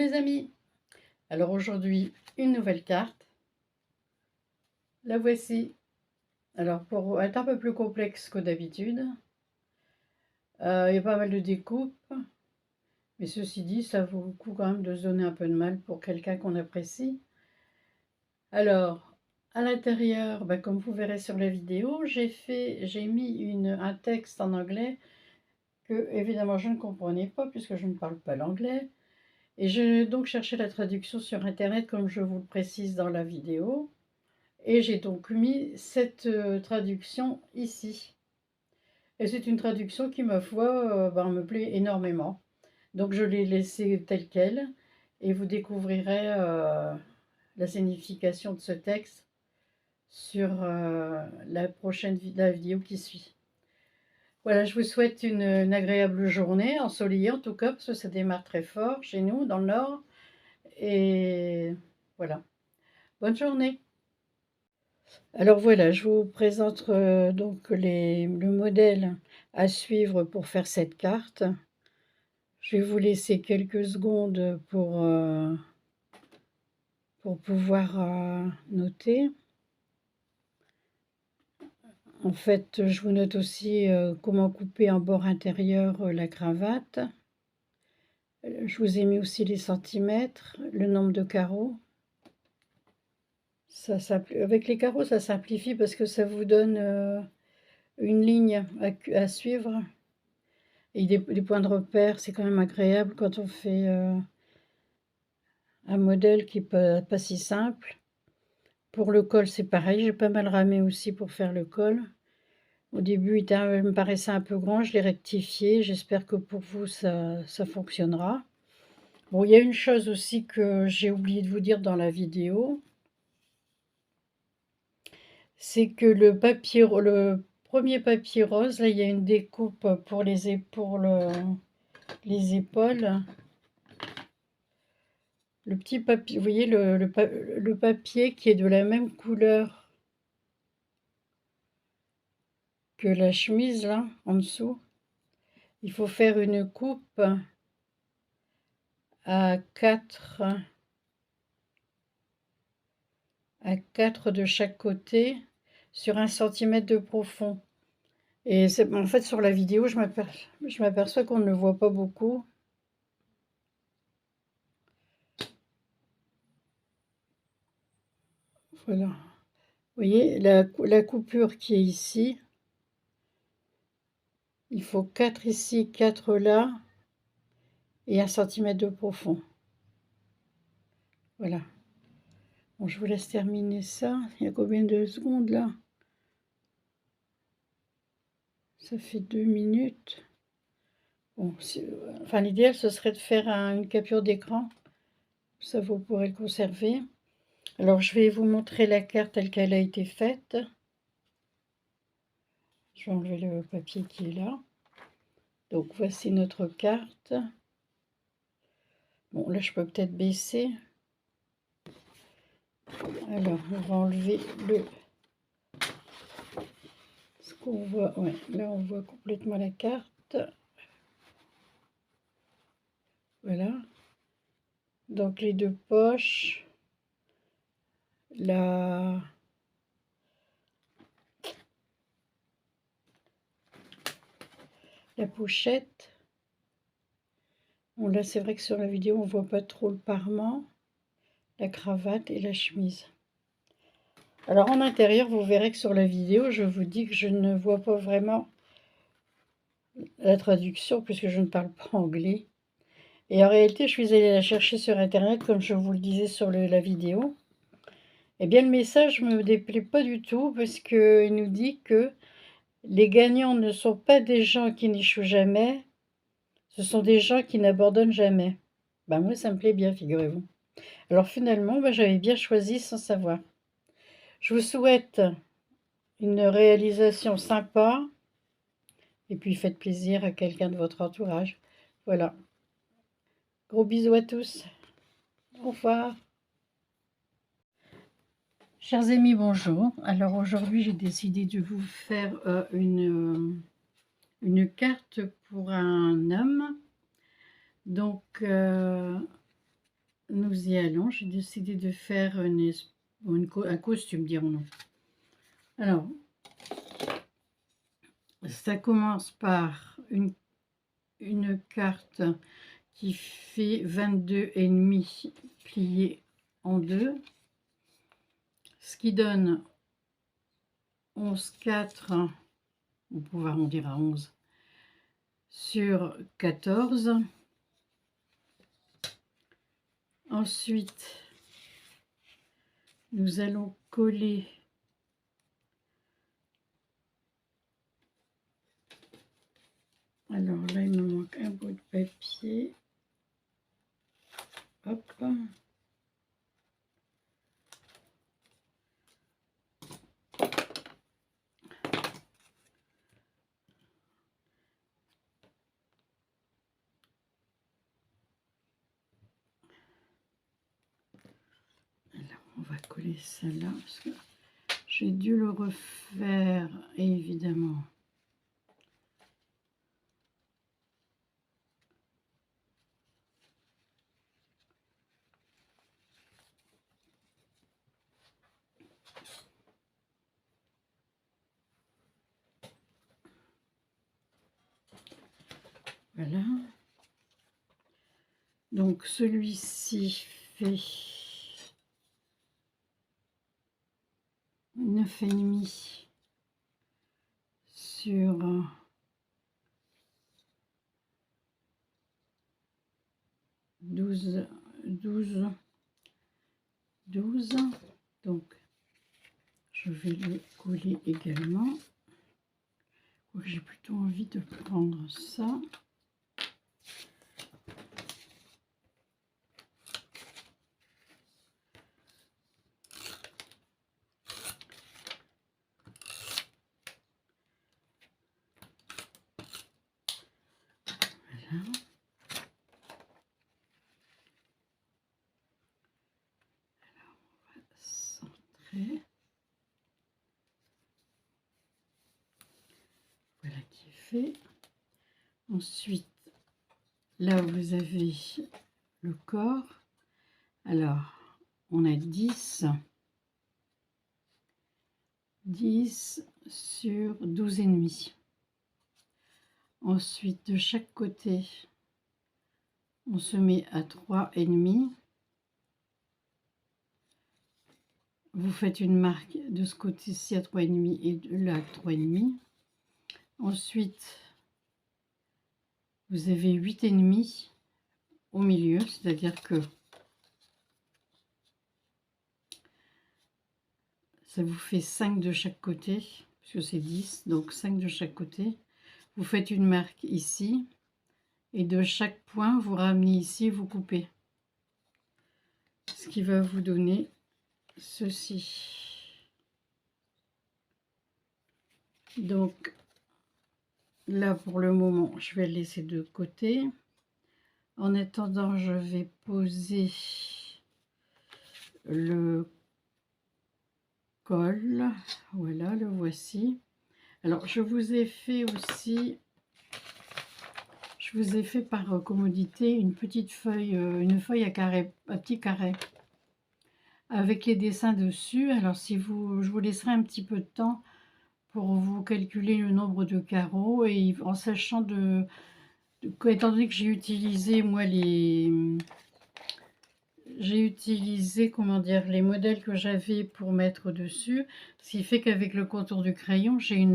les amis. Alors aujourd'hui, une nouvelle carte. La voici. Alors pour être un peu plus complexe que d'habitude, il y a pas mal de découpes. Mais ceci dit, ça vaut le coup quand même de se donner un peu de mal pour quelqu'un qu'on apprécie. Alors, à l'intérieur, comme vous verrez sur la vidéo, j'ai mis un texte en anglais que évidemment je ne comprenais pas puisque je ne parle pas l'anglais. Et j'ai donc cherché la traduction sur internet comme je vous le précise dans la vidéo. Et j'ai donc mis cette traduction ici. Et c'est une traduction qui, ma foi, me plaît énormément. Donc je l'ai laissée telle qu'elle. Et vous découvrirez la signification de ce texte sur la vidéo qui suit. Voilà, je vous souhaite une agréable journée, ensoleillée en tout cas, parce que ça démarre très fort chez nous, dans le nord. Et voilà, bonne journée. Alors voilà, je vous présente donc le modèle à suivre pour faire cette carte. Je vais vous laisser quelques secondes pour pouvoir noter. En fait, je vous note aussi comment couper en bord intérieur la cravate. Je vous ai mis aussi les centimètres, le nombre de carreaux. Avec les carreaux, ça simplifie parce que ça vous donne une ligne à suivre. Et des points de repère, c'est quand même agréable quand on fait un modèle qui n'est pas si simple. Pour le col, c'est pareil, j'ai pas mal ramé aussi pour faire le col. Au début, il me paraissait un peu grand, je l'ai rectifié. J'espère que pour vous, ça fonctionnera. Bon, il y a une chose aussi que j'ai oublié de vous dire dans la vidéo. C'est que le premier papier rose, là, il y a une découpe pour les épaules. Le petit papier, vous voyez le papier qui est de la même couleur que la chemise, là, en dessous. Il faut faire une coupe à 4 de chaque côté sur 1 cm de profond. Et en fait, sur la vidéo, je m'aperçois qu'on ne le voit pas beaucoup. Voilà. Vous voyez, la coupure qui est ici, il faut 4 ici, 4 là, et 1 cm de profond. Voilà. Bon, je vous laisse terminer ça. Il y a combien de secondes là? Ça fait 2 minutes. Bon, enfin, l'idéal, ce serait de faire une capture d'écran. Ça, vous pourrez le conserver. Alors, je vais vous montrer la carte telle qu'elle a été faite. Je vais enlever le papier qui est là. Donc, voici notre carte. Bon, là, je peux peut-être baisser. Alors, on va enlever ce qu'on voit. Ouais, là, on voit complètement la carte. Voilà. Donc, les deux poches. La pochette. Bon, là, c'est vrai que sur la vidéo, on voit pas trop le parement, la cravate et la chemise. Alors, en intérieur, vous verrez que sur la vidéo, je vous dis que je ne vois pas vraiment la traduction puisque je ne parle pas anglais. Et en réalité, je suis allée la chercher sur Internet, comme je vous le disais sur la vidéo. Eh bien, le message ne me déplaît pas du tout parce qu'il nous dit que les gagnants ne sont pas des gens qui n'échouent jamais, ce sont des gens qui n'abandonnent jamais. Moi, ça me plaît bien, figurez-vous. Alors finalement, j'avais bien choisi sans savoir. Je vous souhaite une réalisation sympa et puis faites plaisir à quelqu'un de votre entourage. Voilà. Gros bisous à tous. Au revoir. Chers amis, bonjour. Alors aujourd'hui, j'ai décidé de vous faire une carte pour un homme. Donc, nous y allons. J'ai décidé de faire un costume, dirons-nous. Alors, ça commence par une carte qui fait 22,5 pliés en deux, ce qui donne 11,4, on peut arrondir à 11, sur 14. Ensuite, nous allons coller alors là, il me manque un bout de papier. Hop. Alors, on va coller ça là, parce que j'ai dû le refaire, évidemment. Voilà. Donc celui-ci fait 9,5 sur 12. Donc je vais le coller également. J'ai plutôt envie de prendre ça. Voilà. Alors on va centrer. Voilà qui est fait. Ensuite, là vous avez le corps. Alors, on a 10 sur 12,5. Ensuite, de chaque côté, on se met à 3,5. Vous faites une marque de ce côté-ci à 3,5 et de là à 3,5. Ensuite, vous avez 8,5 au milieu, c'est-à-dire que ça vous fait 5 de chaque côté, puisque c'est 10, donc 5 de chaque côté. Vous faites une marque ici, et de chaque point, vous ramenez ici, vous coupez. Ce qui va vous donner ceci. Donc, là, pour le moment, je vais le laisser de côté. En attendant, je vais poser le col. Voilà, le voici. Alors, je vous ai fait aussi, je vous ai fait par commodité une petite feuille, une feuille à carré, à petit carré, avec les dessins dessus. Alors, si vous, je vous laisserai un petit peu de temps pour vous calculer le nombre de carreaux et en sachant étant donné que j'ai utilisé moi comment dire, les modèles que j'avais pour mettre dessus, ce qui fait qu'avec le contour du crayon, j'ai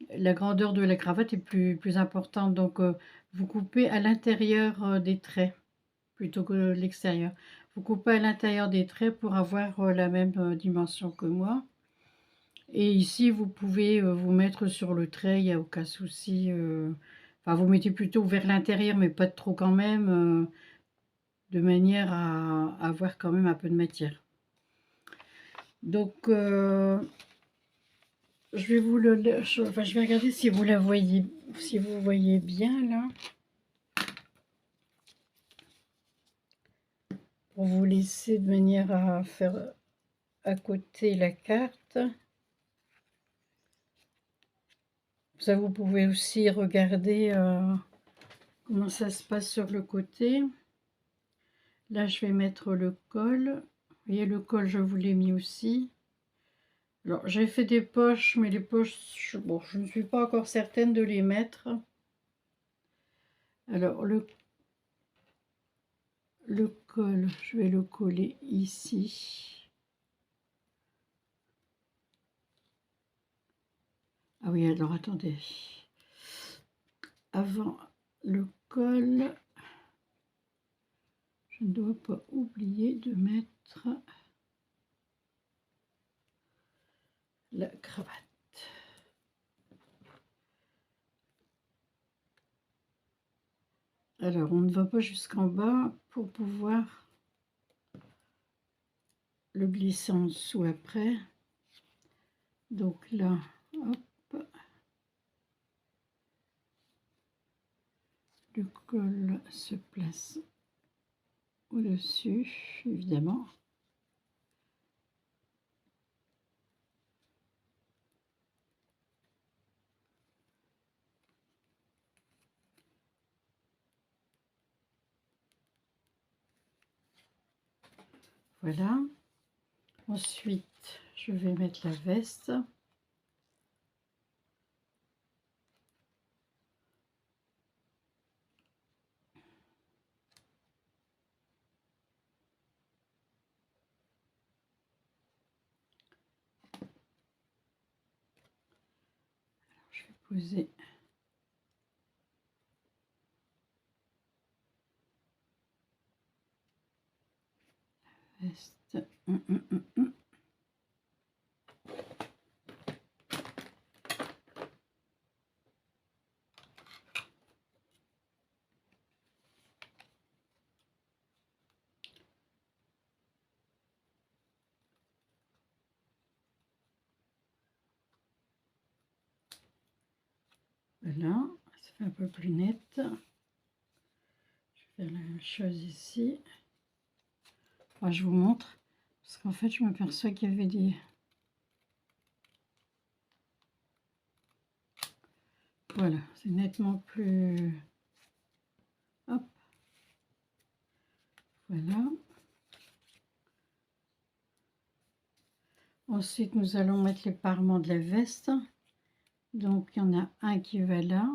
la grandeur de la cravate est plus importante, donc vous coupez à l'intérieur des traits plutôt que l'extérieur. Vous coupez à l'intérieur des traits pour avoir la même dimension que moi. Et ici, vous pouvez vous mettre sur le trait, il n'y a aucun souci. Enfin, vous mettez plutôt vers l'intérieur, mais pas trop quand même, de manière à avoir quand même un peu de matière. Donc, je vais vous je vais regarder si vous la voyez, si vous voyez bien là. Pour vous laisser de manière à faire à côté la carte. Ça, vous pouvez aussi regarder comment ça se passe sur le côté. Là, je vais mettre le col. Vous voyez, le col, je vous l'ai mis aussi. Alors, j'ai fait des poches, mais les poches, bon, je ne suis pas encore certaine de les mettre. Alors, le col, je vais le coller ici. Ah oui, alors attendez. Avant le col, je ne dois pas oublier de mettre la cravate. Alors, on ne va pas jusqu'en bas pour pouvoir le glisser en dessous après. Donc là, hop, le col se place au-dessus, évidemment. Voilà. Ensuite, je vais mettre la veste. Je vais poser la veste. Voilà, ça fait un peu plus net. Je vais faire la même chose ici. Enfin, je vous montre, parce qu'en fait, je m'aperçois qu'il y avait des... Voilà, c'est nettement plus... Hop. Voilà. Ensuite, nous allons mettre les parements de la veste. Donc, il y en a un qui va là.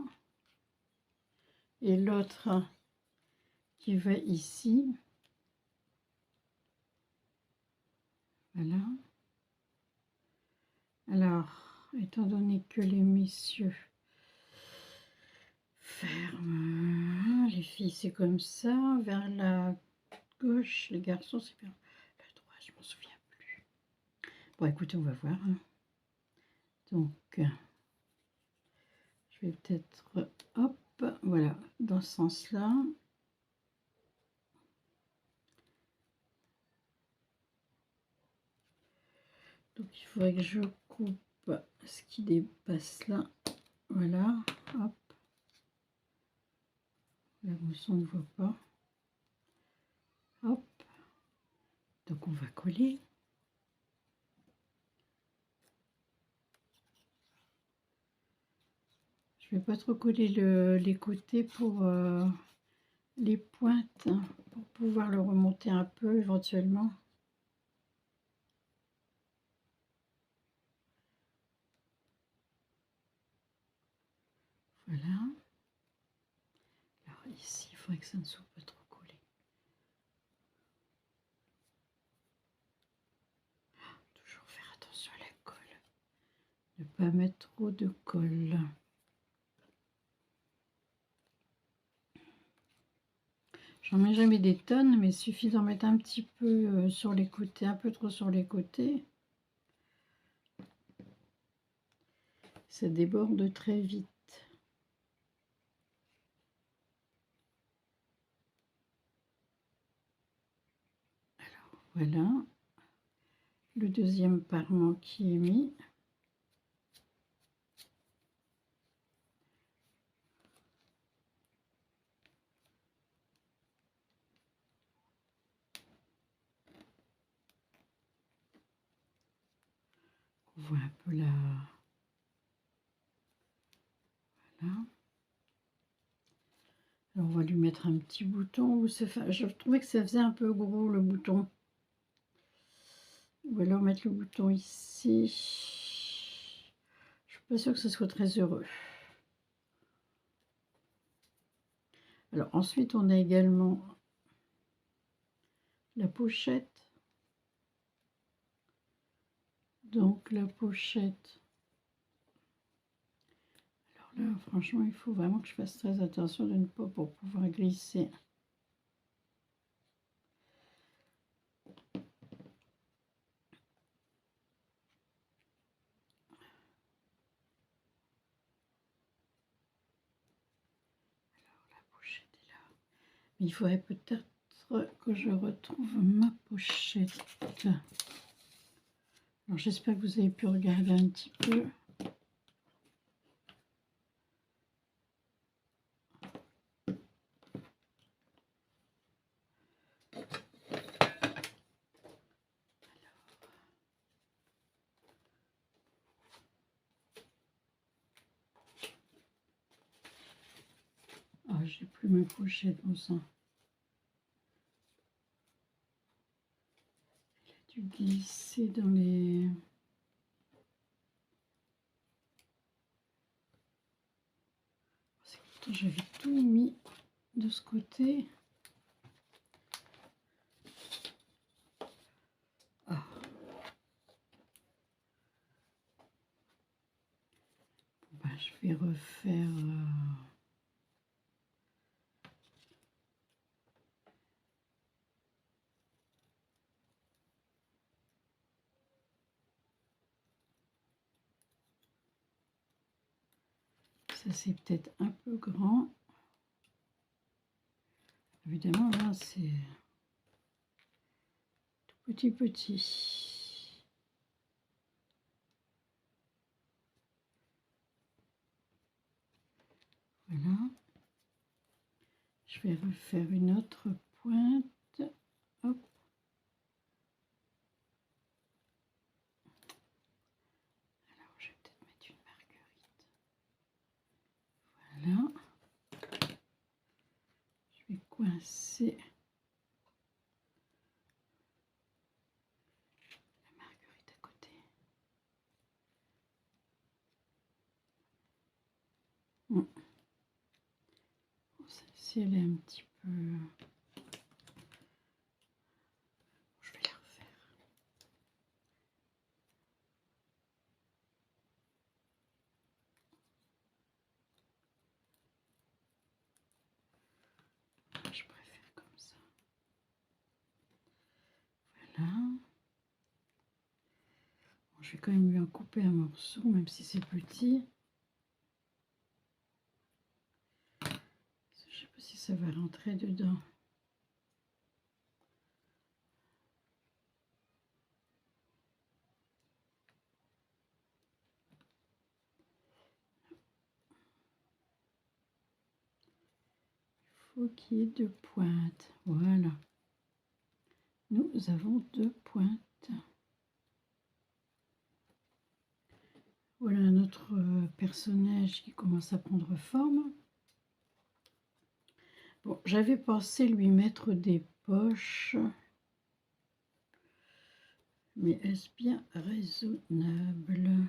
Et l'autre qui va ici. Voilà. Alors, étant donné que les messieurs ferment, les filles c'est comme ça, vers la gauche, les garçons c'est vers la droite, je m'en souviens plus. Bon, écoutez, on va voir. Hein. Donc, je vais peut-être, hop, voilà, dans ce sens-là. Donc, il faudrait que je coupe ce qui dépasse là. Voilà, hop. La mousson ne voit pas. Hop. Donc, on va coller. Je vais pas trop coller les côtés pour les pointes, hein, pour pouvoir le remonter un peu éventuellement. Voilà. Alors ici, il faudrait que ça ne soit pas trop collé. Toujours faire attention à la colle. Ne pas mettre trop de colle. J'en mets jamais des tonnes, mais il suffit d'en mettre un petit peu sur les côtés, un peu trop sur les côtés. Ça déborde très vite. Alors voilà, le deuxième parement qui est mis. On voit un peu la... Voilà. Alors va lui mettre un petit bouton. Je trouvais que ça faisait un peu gros le bouton. Ou alors mettre le bouton ici. Je suis pas sûre que ce soit très heureux. Alors ensuite, on a également la pochette. Donc la pochette. Alors là, franchement, il faut vraiment que je fasse très attention de ne pas pour pouvoir glisser. Mais il faudrait peut-être que je retrouve ma pochette. Alors j'espère que vous avez pu regarder un petit peu. Ah, j'ai plus ma pochette, bon sang. Elle a dû glisser dans les... J'avais tout mis de ce côté. Ah. Bon, ben, je vais refaire... Ça, c'est peut-être un peu grand. Évidemment, là, c'est tout petit. Voilà. Je vais refaire une autre pointe. Hop. Alors, je vais peut-être mettre une marguerite. Voilà. Je vais coincer la marguerite à côté. Bon, celle-ci, elle est un petit peu... Je vais la refaire. Je préfère comme ça. Voilà. Bon, je vais quand même lui en couper un morceau, même si c'est petit. Je ne sais pas si ça va rentrer dedans. Il faut qu'il y ait deux pointes. Voilà. Nous avons deux pointes. Voilà notre personnage qui commence à prendre forme. Bon, j'avais pensé lui mettre des poches. Mais est-ce bien raisonnable?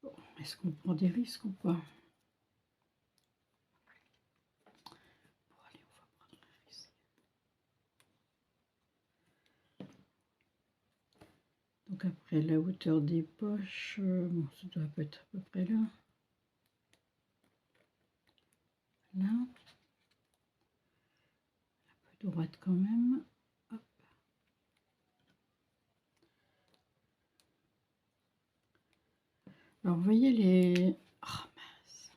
Bon, est-ce qu'on prend des risques ou pas? Bon, allez, on va prendre un risque. Donc après, la hauteur des poches, bon, ça doit être à peu près là. Là. Un peu droite quand même. Hop. Alors, vous voyez les... Oh, mince.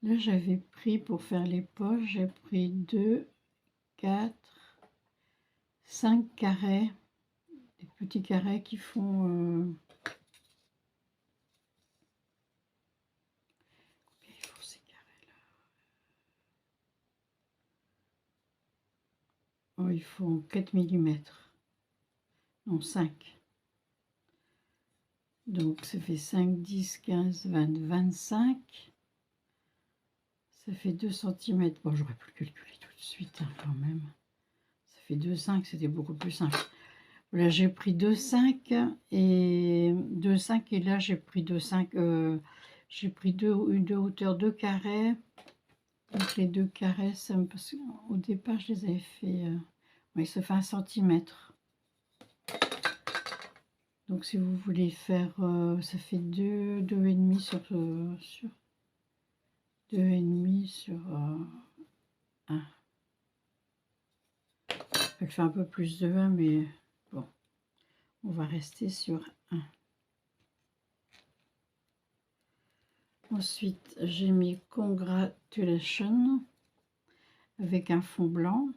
Là, j'avais pris, pour faire les poches, j'ai pris 2, 4, 5 carrés. Des petits carrés qui font... Il faut ces carrés-là. Oh, il faut 4 millimètres. Non, 5. Donc ça fait 5, 10, 15, 20, 25. Ça fait 2 cm. Bon, j'aurais pu le calculer tout de suite, hein, quand même. Ça fait 2,5, c'était beaucoup plus simple. Voilà, j'ai pris 2,5 et 2,5 et là j'ai pris 2,5. J'ai pris deux hauteurs, 2 carrés. Donc les 2 carrés, ça me passe. Au départ, je les avais fait. Oui, ça fait 1 centimètre. Donc si vous voulez faire, ça fait 2,5 sur 2,5 sur 1. Elle fait un peu plus de 1, mais bon, on va rester sur 1. Ensuite, j'ai mis Congratulations avec un fond blanc.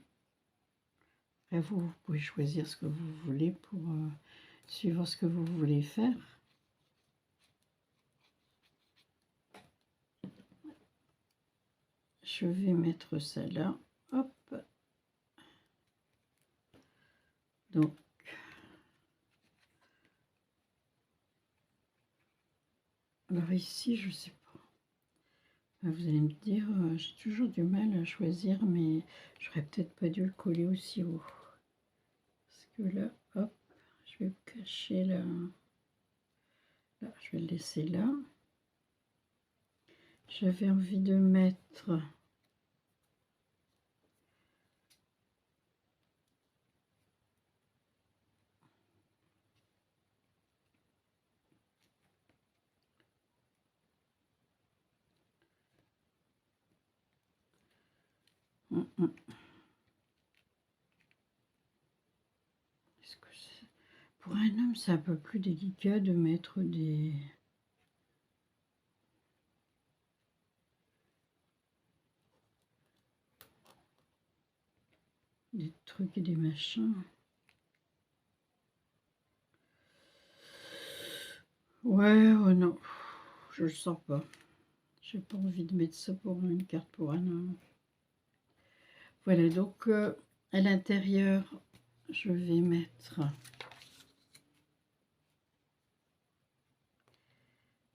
Après, vous pouvez choisir ce que vous voulez pour suivre ce que vous voulez faire. Je vais mettre ça là. Hop. Donc, alors ici, je sais pas. Vous allez me dire, j'ai toujours du mal à choisir, mais j'aurais peut-être pas dû le coller aussi haut. Parce que là, hop, je vais cacher là. Là, je vais le laisser là. J'avais envie de mettre Est-ce que pour un homme, c'est un peu plus délicat de mettre des trucs et des machins. Ouais, oh non, je le sens pas. J'ai pas envie de mettre ça pour une carte pour un homme. Voilà, donc à l'intérieur, je vais mettre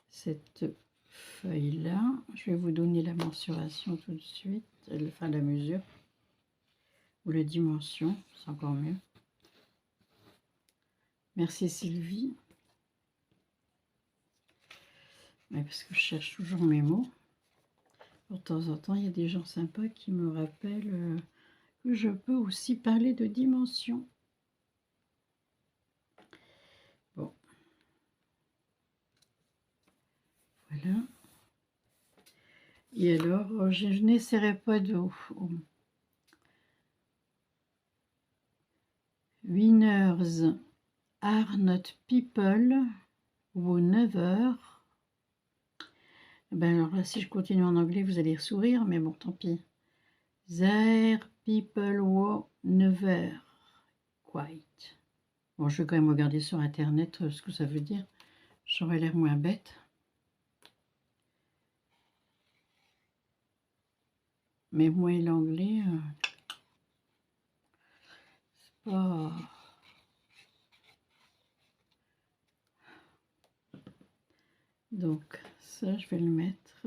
cette feuille-là. Je vais vous donner la mensuration tout de suite, enfin la mesure, ou la dimension, c'est encore mieux. Merci Sylvie. Ouais, parce que je cherche toujours mes mots. De temps en temps, il y a des gens sympas qui me rappellent que je peux aussi parler de dimension. Bon. Voilà. Et alors, je n'essaierai pas de... Winners are not people who never... Ben alors là, si je continue en anglais, vous allez sourire, mais bon, tant pis. There people who never quite. Bon, je vais quand même regarder sur Internet ce que ça veut dire. J'aurais l'air moins bête. Mais moi et l'anglais, c'est pas... Donc, ça, je vais le mettre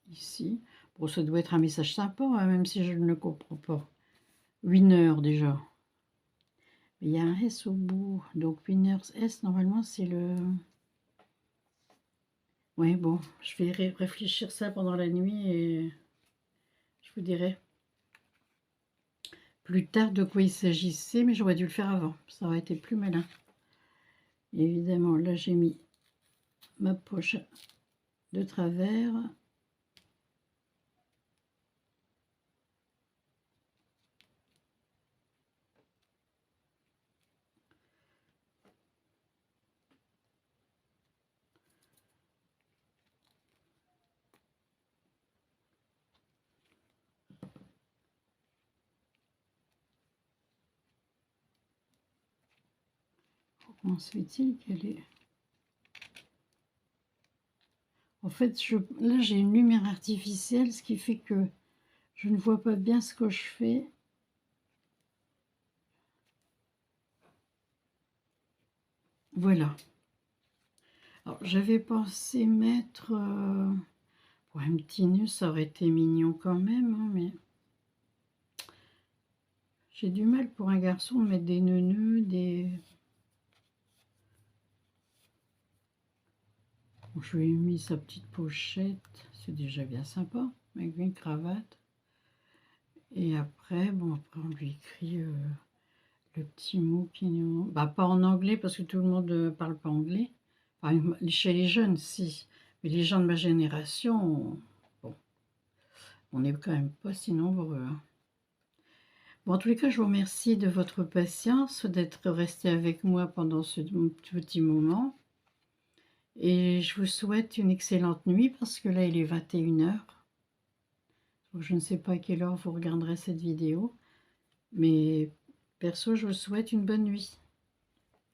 ici. Bon, ça doit être un message sympa, hein, même si je ne le comprends pas. Winner, déjà. Mais il y a un S au bout. Donc, Winners S, normalement, c'est le... Oui, bon, je vais réfléchir ça pendant la nuit et je vous dirai plus tard de quoi il s'agissait, mais j'aurais dû le faire avant. Ça aurait été plus malin. Et évidemment, là, j'ai mis ma poche de travers. Comment se fait-il qu'elle est... En fait, là, j'ai une lumière artificielle, ce qui fait que je ne vois pas bien ce que je fais. Voilà. Alors, j'avais pensé mettre... pour un petit nœud, ça aurait été mignon quand même, hein, mais... J'ai du mal pour un garçon de mettre des nœuds, des... Bon, je lui ai mis sa petite pochette, c'est déjà bien sympa, avec une cravate. Et après, bon, après on lui écrit le petit mot qui nous... Bah, pas en anglais, parce que tout le monde ne parle pas anglais. Enfin, chez les jeunes, si. Mais les gens de ma génération, bon, on n'est quand même pas si nombreux, hein. Bon, en tous les cas, je vous remercie de votre patience, d'être resté avec moi pendant ce petit moment. Et je vous souhaite une excellente nuit, parce que là, il est 21 h. Je ne sais pas à quelle heure vous regarderez cette vidéo. Mais perso, je vous souhaite une bonne nuit.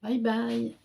Bye bye.